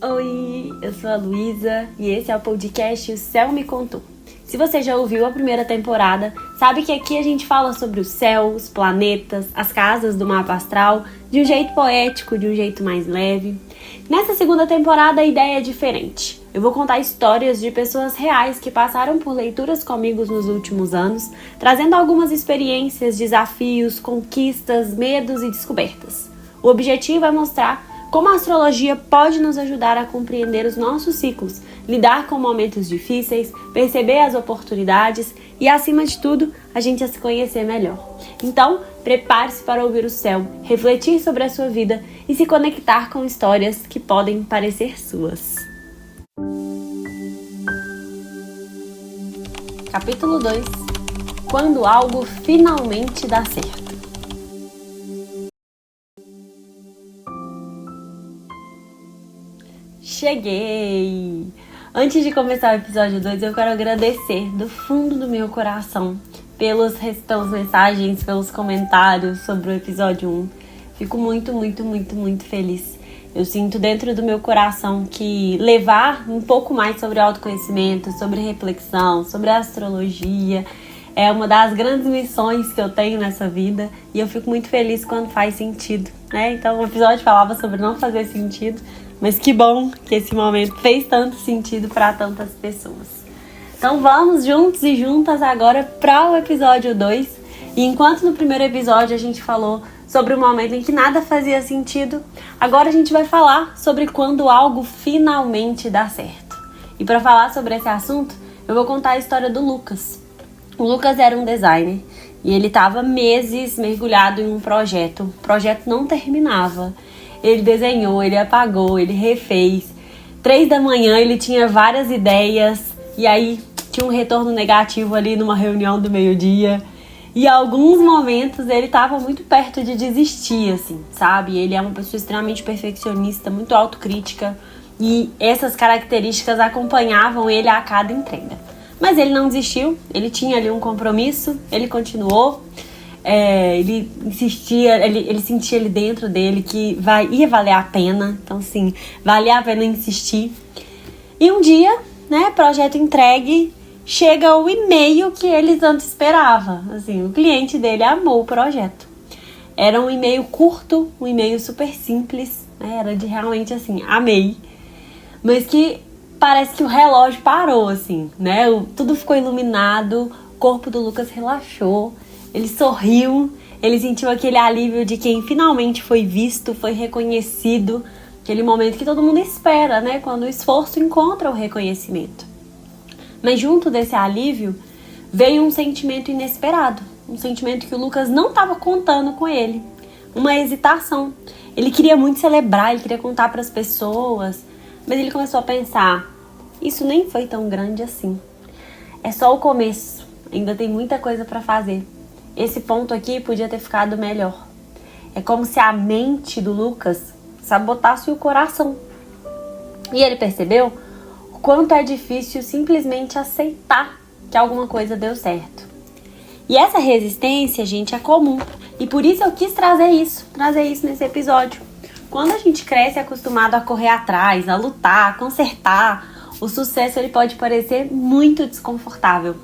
Oi, eu sou a Luísa e esse é o podcast O Céu Me Contou. Se você já ouviu a primeira temporada, sabe que aqui a gente fala sobre o céu, os planetas, as casas do mapa astral, de um jeito poético, de um jeito mais leve. Nessa segunda temporada a ideia é diferente. Eu vou contar histórias de pessoas reais que passaram por leituras comigo nos últimos anos, trazendo algumas experiências, desafios, conquistas, medos e descobertas. O objetivo é mostrar como a astrologia pode nos ajudar a compreender os nossos ciclos, lidar com momentos difíceis, perceber as oportunidades e, acima de tudo, a gente a se conhecer melhor. Então, prepare-se para ouvir o céu, refletir sobre a sua vida e se conectar com histórias que podem parecer suas. Capítulo 2. Quando algo finalmente dá certo. Cheguei! Antes de começar o episódio 2, eu quero agradecer do fundo do meu coração pelas mensagens, pelos comentários sobre o episódio 1. Fico muito feliz. Eu sinto dentro do meu coração que levar um pouco mais sobre autoconhecimento, sobre reflexão, sobre astrologia é uma das grandes missões que eu tenho nessa vida e eu fico muito feliz quando faz sentido, né? Então o episódio falava sobre não fazer sentido, mas que bom que esse momento fez tanto sentido para tantas pessoas. Então vamos juntos e juntas agora para o episódio 2. E enquanto no primeiro episódio a gente falou sobre o momento em que nada fazia sentido, agora a gente vai falar sobre quando algo finalmente dá certo. E para falar sobre esse assunto, eu vou contar a história do Lucas. O Lucas era um designer e ele estava meses mergulhado em um projeto. O projeto não terminava. Ele desenhou, ele apagou, ele refez. 3 da manhã ele tinha várias ideias e aí tinha um retorno negativo ali numa reunião do meio-dia. E em alguns momentos ele estava muito perto de desistir, assim, sabe? Ele é uma pessoa extremamente perfeccionista, muito autocrítica e essas características acompanhavam ele a cada entrega. Mas ele não desistiu, ele tinha ali um compromisso, ele continuou. Ele insistia, ele sentia ali dentro dele que ia valer a pena. Então, sim, valia a pena insistir. E um dia, né, projeto entregue, chega o e-mail que ele tanto esperava. Assim, o cliente dele amou o projeto. Era um e-mail curto, um e-mail super simples, né, era de realmente assim, amei. Mas que parece que o relógio parou, assim, né, tudo ficou iluminado, o corpo do Lucas relaxou. Ele sorriu, ele sentiu aquele alívio de quem finalmente foi visto, foi reconhecido. Aquele momento que todo mundo espera, né? Quando o esforço encontra o reconhecimento. Mas junto desse alívio, veio um sentimento inesperado. Um sentimento que o Lucas não estava contando com ele. Uma hesitação. Ele queria muito celebrar, ele queria contar para as pessoas. Mas ele começou a pensar, isso nem foi tão grande assim. É só o começo, ainda tem muita coisa para fazer. Esse ponto aqui podia ter ficado melhor. É como se a mente do Lucas sabotasse o coração. E ele percebeu o quanto é difícil simplesmente aceitar que alguma coisa deu certo. E essa resistência, gente, é comum. E por isso eu quis trazer isso nesse episódio. Quando a gente cresce acostumado a correr atrás, a lutar, a consertar, o sucesso ele pode parecer muito desconfortável.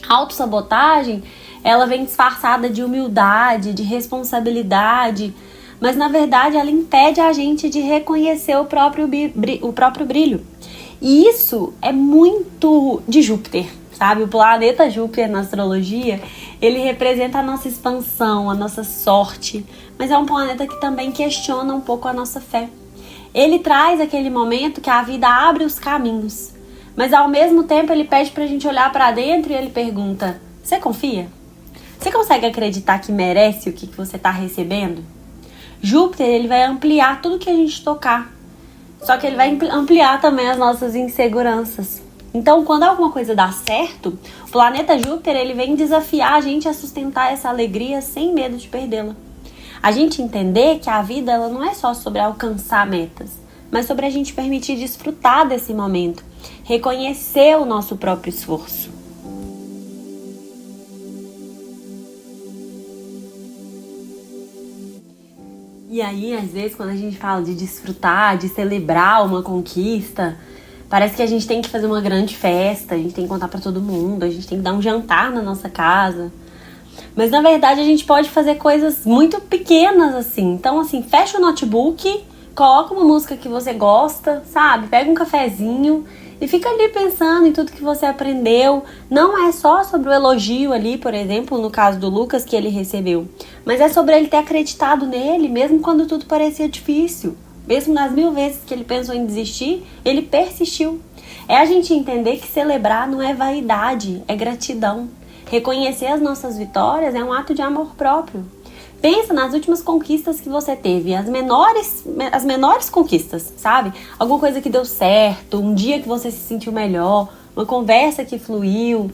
A autossabotagem ela vem disfarçada de humildade, de responsabilidade, mas na verdade ela impede a gente de reconhecer o próprio brilho. E isso é muito de Júpiter, sabe? O planeta Júpiter na astrologia, ele representa a nossa expansão, a nossa sorte, mas é um planeta que também questiona um pouco a nossa fé. Ele traz aquele momento que a vida abre os caminhos, mas ao mesmo tempo ele pede pra gente olhar pra dentro e ele pergunta, você confia? Você consegue acreditar que merece o que você está recebendo? Júpiter ele vai ampliar tudo que a gente tocar. Só que ele vai ampliar também as nossas inseguranças. Então, quando alguma coisa dá certo, o planeta Júpiter ele vem desafiar a gente a sustentar essa alegria sem medo de perdê-la. A gente entender que a vida ela não é só sobre alcançar metas, mas sobre a gente permitir desfrutar desse momento, reconhecer o nosso próprio esforço. E aí, às vezes, quando a gente fala de desfrutar, de celebrar uma conquista, parece que a gente tem que fazer uma grande festa, a gente tem que contar pra todo mundo, a gente tem que dar um jantar na nossa casa. Mas, na verdade, a gente pode fazer coisas muito pequenas, assim. Então, assim, fecha o notebook, coloca uma música que você gosta, sabe? Pega um cafezinho e fica ali pensando em tudo que você aprendeu. Não é só sobre o elogio ali, por exemplo, no caso do Lucas, que ele recebeu. Mas é sobre ele ter acreditado nele, mesmo quando tudo parecia difícil. Mesmo nas 1000 vezes que ele pensou em desistir, ele persistiu. É a gente entender que celebrar não é vaidade, é gratidão. Reconhecer as nossas vitórias é um ato de amor próprio. Pensa nas últimas conquistas que você teve, as menores conquistas, sabe? Alguma coisa que deu certo, um dia que você se sentiu melhor, uma conversa que fluiu.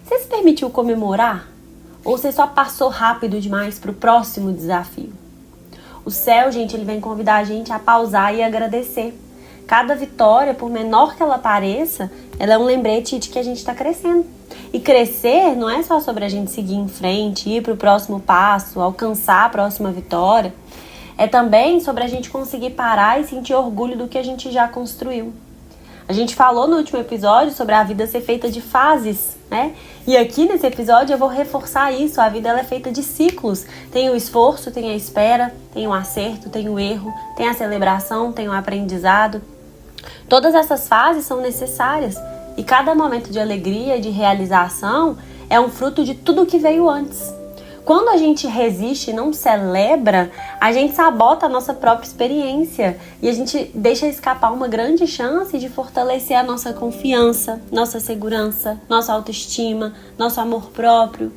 Você se permitiu comemorar? Ou você só passou rápido demais para o próximo desafio? O céu, gente, ele vem convidar a gente a pausar e agradecer. Cada vitória, por menor que ela pareça, ela é um lembrete de que a gente está crescendo. E crescer não é só sobre a gente seguir em frente, ir para o próximo passo, alcançar a próxima vitória. É também sobre a gente conseguir parar e sentir orgulho do que a gente já construiu. A gente falou no último episódio sobre a vida ser feita de fases, né? E aqui nesse episódio eu vou reforçar isso. A vida ela é feita de ciclos. Tem o esforço, tem a espera, tem o acerto, tem o erro, tem a celebração, tem o aprendizado. Todas essas fases são necessárias. E cada momento de alegria e de realização é um fruto de tudo que veio antes. Quando a gente resiste e não celebra, a gente sabota a nossa própria experiência e a gente deixa escapar uma grande chance de fortalecer a nossa confiança, nossa segurança, nossa autoestima, nosso amor próprio.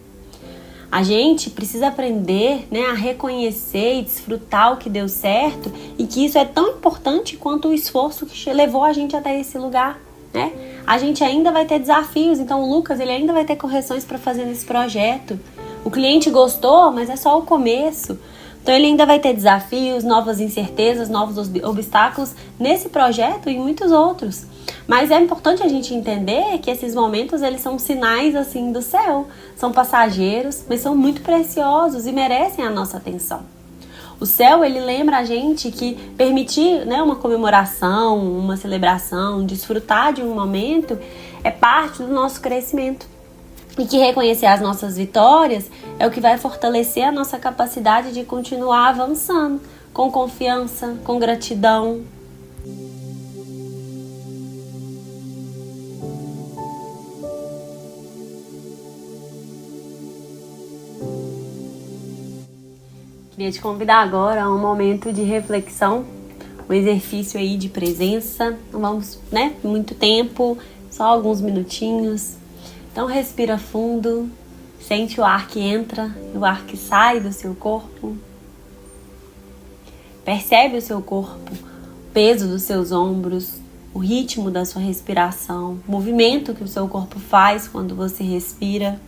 A gente precisa aprender, né, a reconhecer e desfrutar o que deu certo e que isso é tão importante quanto o esforço que levou a gente até esse lugar. Né? A gente ainda vai ter desafios, então o Lucas ele ainda vai ter correções para fazer nesse projeto. O cliente gostou, mas é só o começo. Então ele ainda vai ter desafios, novas incertezas, novos obstáculos nesse projeto e muitos outros. Mas é importante a gente entender que esses momentos eles são sinais assim do céu. São passageiros, mas são muito preciosos e merecem a nossa atenção. O céu, ele lembra a gente que permitir, né, uma comemoração, uma celebração, desfrutar de um momento é parte do nosso crescimento. E que reconhecer as nossas vitórias é o que vai fortalecer a nossa capacidade de continuar avançando com confiança, com gratidão. Queria te convidar agora a um momento de reflexão, um exercício aí de presença. Não vamos, né, muito tempo, só alguns minutinhos. Então respira fundo, sente o ar que entra e o ar que sai do seu corpo. Percebe o seu corpo, o peso dos seus ombros, o ritmo da sua respiração, o movimento que o seu corpo faz quando você respira.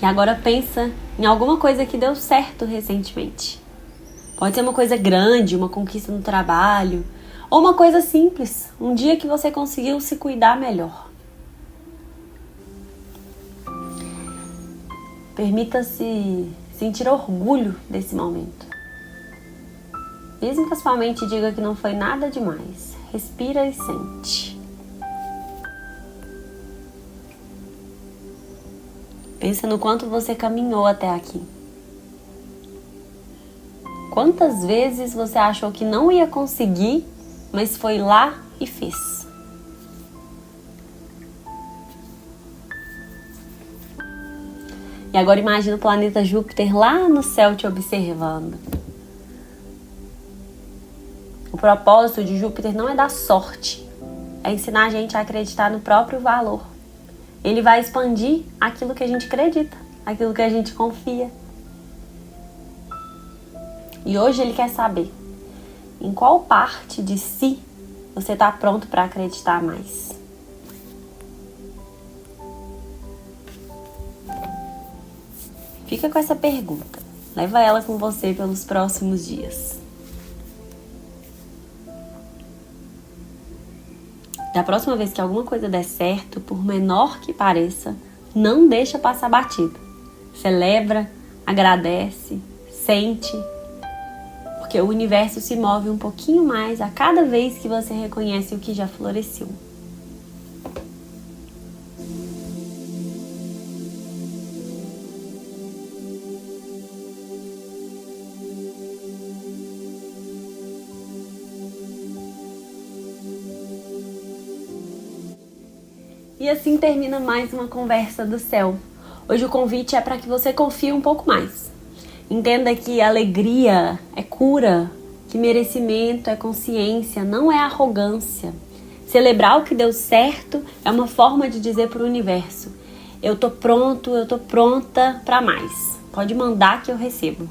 E agora pensa em alguma coisa que deu certo recentemente. Pode ser uma coisa grande, uma conquista no trabalho, ou uma coisa simples, um dia que você conseguiu se cuidar melhor. Permita-se sentir orgulho desse momento. Mesmo que a sua mente diga que não foi nada demais, respira e sente. Pensa no quanto você caminhou até aqui. Quantas vezes você achou que não ia conseguir, mas foi lá e fez? E agora imagina o planeta Júpiter lá no céu te observando. O propósito de Júpiter não é dar sorte, é ensinar a gente a acreditar no próprio valor. Ele vai expandir aquilo que a gente acredita, aquilo que a gente confia. E hoje ele quer saber em qual parte de si você está pronto para acreditar mais. Fica com essa pergunta. Leva ela com você pelos próximos dias. Da próxima vez que alguma coisa der certo, por menor que pareça, não deixa passar batido. celebra, agradece, sente, porque o universo se move um pouquinho mais a cada vez que você reconhece o que já floresceu. E assim termina mais uma conversa do céu. Hoje o convite é para que você confie um pouco mais. Entenda que alegria é cura, que merecimento é consciência, não é arrogância. Celebrar o que deu certo é uma forma de dizer para o universo: eu tô pronto, eu tô pronta para mais. Pode mandar que eu recebo.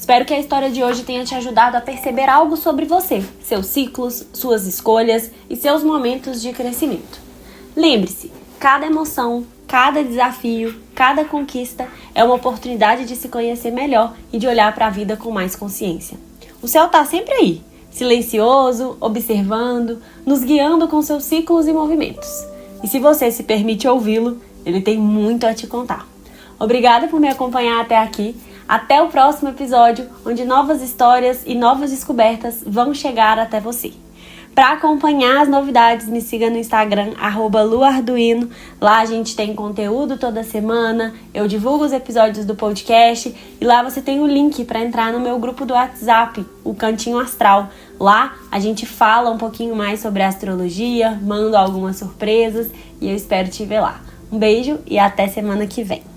Espero que a história de hoje tenha te ajudado a perceber algo sobre você, seus ciclos, suas escolhas e seus momentos de crescimento. Lembre-se, cada emoção, cada desafio, cada conquista é uma oportunidade de se conhecer melhor e de olhar para a vida com mais consciência. O céu está sempre aí, silencioso, observando, nos guiando com seus ciclos e movimentos. E se você se permite ouvi-lo, ele tem muito a te contar. Obrigada por me acompanhar até aqui. Até o próximo episódio, onde novas histórias e novas descobertas vão chegar até você. Para acompanhar as novidades, me siga no Instagram, @luarduino. Lá a gente tem conteúdo toda semana, eu divulgo os episódios do podcast e lá você tem o link para entrar no meu grupo do WhatsApp, o Cantinho Astral. Lá a gente fala um pouquinho mais sobre astrologia, mando algumas surpresas e eu espero te ver lá. Um beijo e até semana que vem.